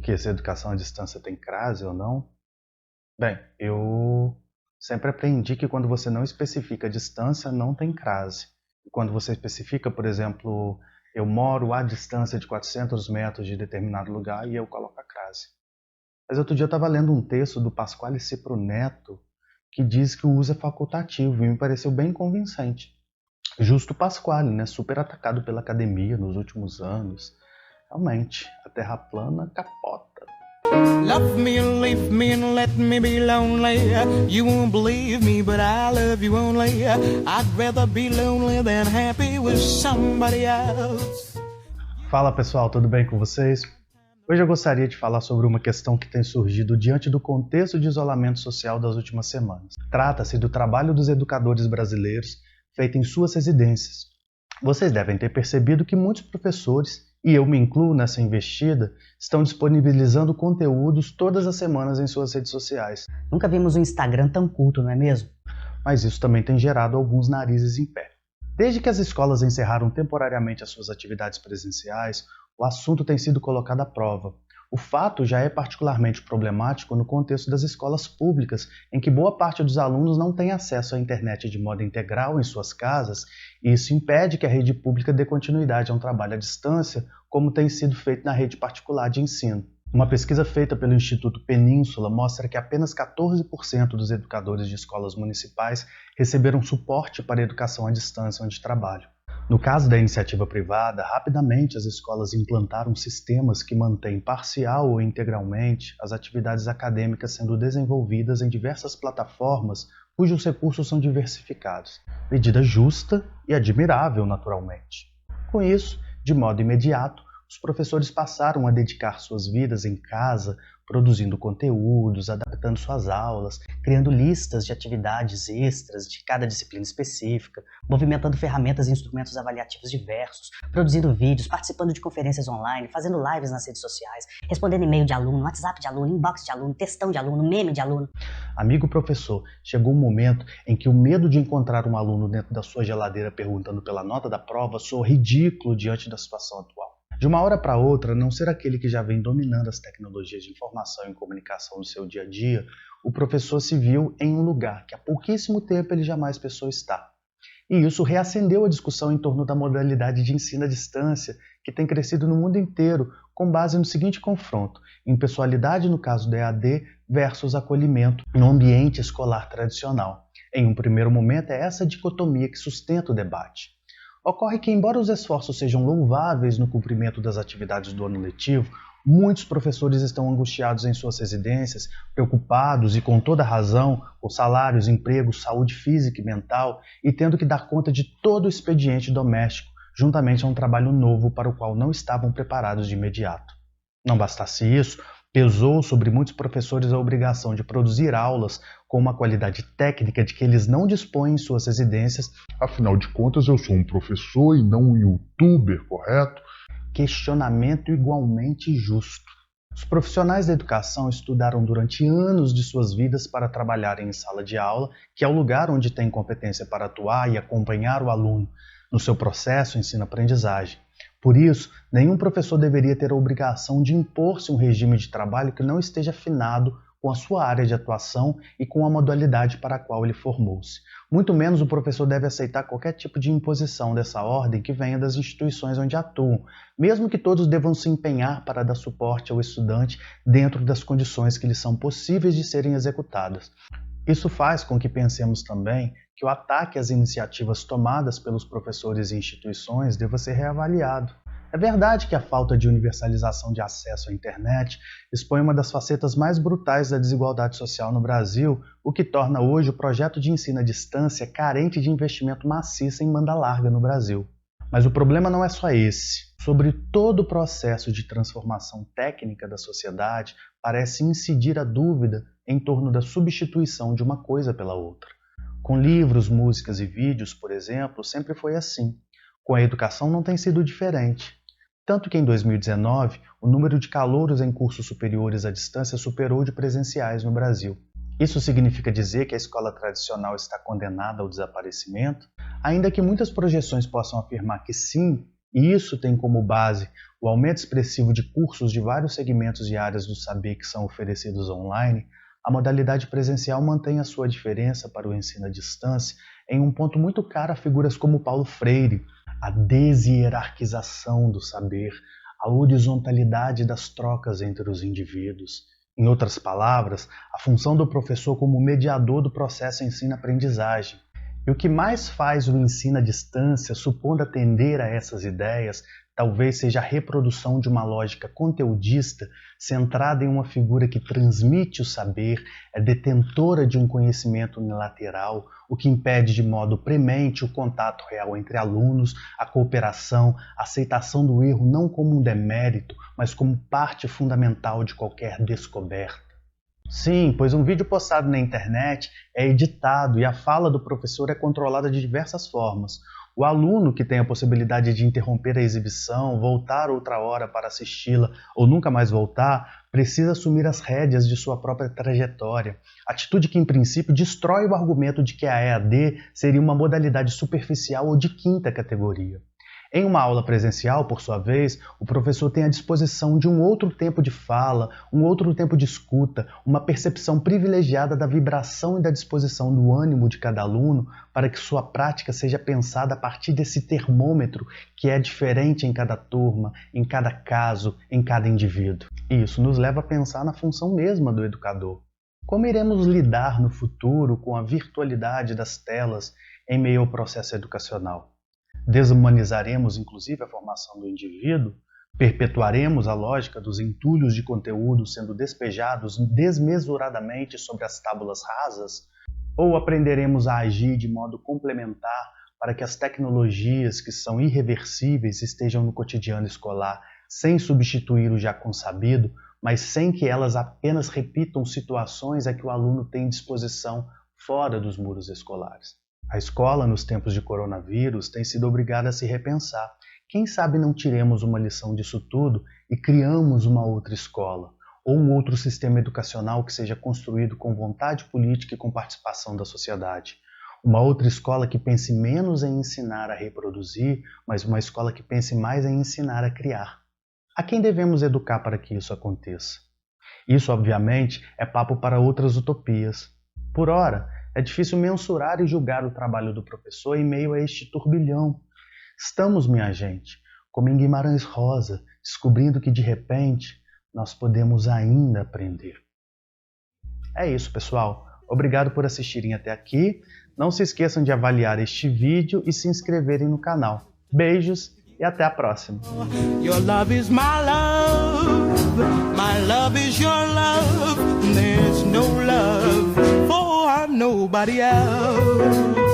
que se a educação à distância tem crase ou não? Bem, eu sempre aprendi que quando você não especifica a distância, não tem crase. E quando você especifica, por exemplo, eu moro à distância de 400 metros de determinado lugar e eu coloco a crase. Mas outro dia eu estava lendo um texto do Pasquale Cipro Neto que diz que o uso é facultativo e me pareceu bem convincente. Justo Pasquale, né? Super atacado pela academia nos últimos anos. Realmente, a Terra plana capota. Love me and leave me and let me be lonely. You won't believe me, but I love you only. I'd rather be lonely than happy with somebody else. Fala pessoal, tudo bem com vocês? Hoje eu gostaria de falar sobre uma questão que tem surgido diante do contexto de isolamento social das últimas semanas. Trata-se do trabalho dos educadores brasileiros feito em suas residências. Vocês devem ter percebido que muitos professores, e eu me incluo nessa investida, estão disponibilizando conteúdos todas as semanas em suas redes sociais. Nunca vimos um Instagram tão culto, não é mesmo? Mas isso também tem gerado alguns narizes em pé. Desde que as escolas encerraram temporariamente as suas atividades presenciais, o assunto tem sido colocado à prova. O fato já é particularmente problemático no contexto das escolas públicas, em que boa parte dos alunos não tem acesso à internet de modo integral em suas casas, e isso impede que a rede pública dê continuidade a um trabalho à distância, como tem sido feito na rede particular de ensino. Uma pesquisa feita pelo Instituto Península mostra que apenas 14% dos educadores de escolas municipais receberam suporte para a educação à distância onde trabalham. No caso da iniciativa privada, rapidamente as escolas implantaram sistemas que mantêm parcial ou integralmente as atividades acadêmicas sendo desenvolvidas em diversas plataformas cujos recursos são diversificados. Medida justa e admirável, naturalmente. Com isso, de modo imediato, os professores passaram a dedicar suas vidas em casa, produzindo conteúdos, adaptando suas aulas, criando listas de atividades extras de cada disciplina específica, movimentando ferramentas e instrumentos avaliativos diversos, produzindo vídeos, participando de conferências online, fazendo lives nas redes sociais, respondendo e-mail de aluno, WhatsApp de aluno, inbox de aluno, textão de aluno, meme de aluno. Amigo professor, chegou um momento em que o medo de encontrar um aluno dentro da sua geladeira perguntando pela nota da prova soou ridículo diante da situação atual. De uma hora para outra, não ser aquele que já vem dominando as tecnologias de informação e comunicação no seu dia a dia, o professor se viu em um lugar que há pouquíssimo tempo ele jamais pensou estar. E isso reacendeu a discussão em torno da modalidade de ensino à distância, que tem crescido no mundo inteiro, com base no seguinte confronto: impessoalidade no caso do EAD versus acolhimento no ambiente escolar tradicional. Em um primeiro momento, é essa dicotomia que sustenta o debate. Ocorre que, embora os esforços sejam louváveis no cumprimento das atividades do ano letivo, muitos professores estão angustiados em suas residências, preocupados e com toda razão com salários, empregos, saúde física e mental, e tendo que dar conta de todo o expediente doméstico, juntamente a um trabalho novo para o qual não estavam preparados de imediato. Não bastasse isso, pesou sobre muitos professores a obrigação de produzir aulas com uma qualidade técnica de que eles não dispõem em suas residências. Afinal de contas, eu sou um professor e não um youtuber, correto? Questionamento igualmente justo. Os profissionais da educação estudaram durante anos de suas vidas para trabalharem em sala de aula, que é o lugar onde têm competência para atuar e acompanhar o aluno no seu processo ensino-aprendizagem. Por isso, nenhum professor deveria ter a obrigação de impor-se um regime de trabalho que não esteja afinado com a sua área de atuação e com a modalidade para a qual ele formou-se. Muito menos o professor deve aceitar qualquer tipo de imposição dessa ordem que venha das instituições onde atuam, mesmo que todos devam se empenhar para dar suporte ao estudante dentro das condições que lhes são possíveis de serem executadas. Isso faz com que pensemos também que o ataque às iniciativas tomadas pelos professores e instituições deva ser reavaliado. É verdade que a falta de universalização de acesso à internet expõe uma das facetas mais brutais da desigualdade social no Brasil, o que torna hoje o projeto de ensino à distância carente de investimento maciço em banda larga no Brasil. Mas o problema não é só esse. Sobre todo o processo de transformação técnica da sociedade, parece incidir a dúvida em torno da substituição de uma coisa pela outra. Com livros, músicas e vídeos, por exemplo, sempre foi assim. Com a educação não tem sido diferente. Tanto que em 2019, o número de calouros em cursos superiores à distância superou o de presenciais no Brasil. Isso significa dizer que a escola tradicional está condenada ao desaparecimento? Ainda que muitas projeções possam afirmar que sim, e isso tem como base o aumento expressivo de cursos de vários segmentos e áreas do saber que são oferecidos online, a modalidade presencial mantém a sua diferença para o ensino à distância em um ponto muito caro a figuras como Paulo Freire, a deshierarquização do saber, a horizontalidade das trocas entre os indivíduos. Em outras palavras, a função do professor como mediador do processo ensino-aprendizagem. E o que mais faz o ensino à distância, supondo atender a essas ideias, talvez seja a reprodução de uma lógica conteudista centrada em uma figura que transmite o saber, é detentora de um conhecimento unilateral, o que impede de modo premente o contato real entre alunos, a cooperação, a aceitação do erro não como um demérito, mas como parte fundamental de qualquer descoberta. Sim, pois um vídeo postado na internet é editado e a fala do professor é controlada de diversas formas. O aluno, que tem a possibilidade de interromper a exibição, voltar outra hora para assisti-la ou nunca mais voltar, precisa assumir as rédeas de sua própria trajetória. Atitude que, em princípio, destrói o argumento de que a EAD seria uma modalidade superficial ou de quinta categoria. Em uma aula presencial, por sua vez, o professor tem à disposição de um outro tempo de fala, um outro tempo de escuta, uma percepção privilegiada da vibração e da disposição do ânimo de cada aluno para que sua prática seja pensada a partir desse termômetro que é diferente em cada turma, em cada caso, em cada indivíduo. E isso nos leva a pensar na função mesma do educador. Como iremos lidar no futuro com a virtualidade das telas em meio ao processo educacional? Desumanizaremos, inclusive, a formação do indivíduo? Perpetuaremos a lógica dos entulhos de conteúdo sendo despejados desmesuradamente sobre as tábulas rasas? Ou aprenderemos a agir de modo complementar para que as tecnologias que são irreversíveis estejam no cotidiano escolar, sem substituir o já consabido, mas sem que elas apenas repitam situações a que o aluno tem disposição fora dos muros escolares? A escola, nos tempos de coronavírus, tem sido obrigada a se repensar. Quem sabe não tiremos uma lição disso tudo e criamos uma outra escola, ou um outro sistema educacional que seja construído com vontade política e com participação da sociedade. Uma outra escola que pense menos em ensinar a reproduzir, mas uma escola que pense mais em ensinar a criar. A quem devemos educar para que isso aconteça? Isso, obviamente, é papo para outras utopias. Por ora, é difícil mensurar e julgar o trabalho do professor em meio a este turbilhão. Estamos, minha gente, como em Guimarães Rosa, descobrindo que de repente nós podemos ainda aprender. É isso, pessoal. Obrigado por assistirem até aqui. Não se esqueçam de avaliar este vídeo e se inscreverem no canal. Beijos e até a próxima. Your love is my love is your love. There's no love for nobody else.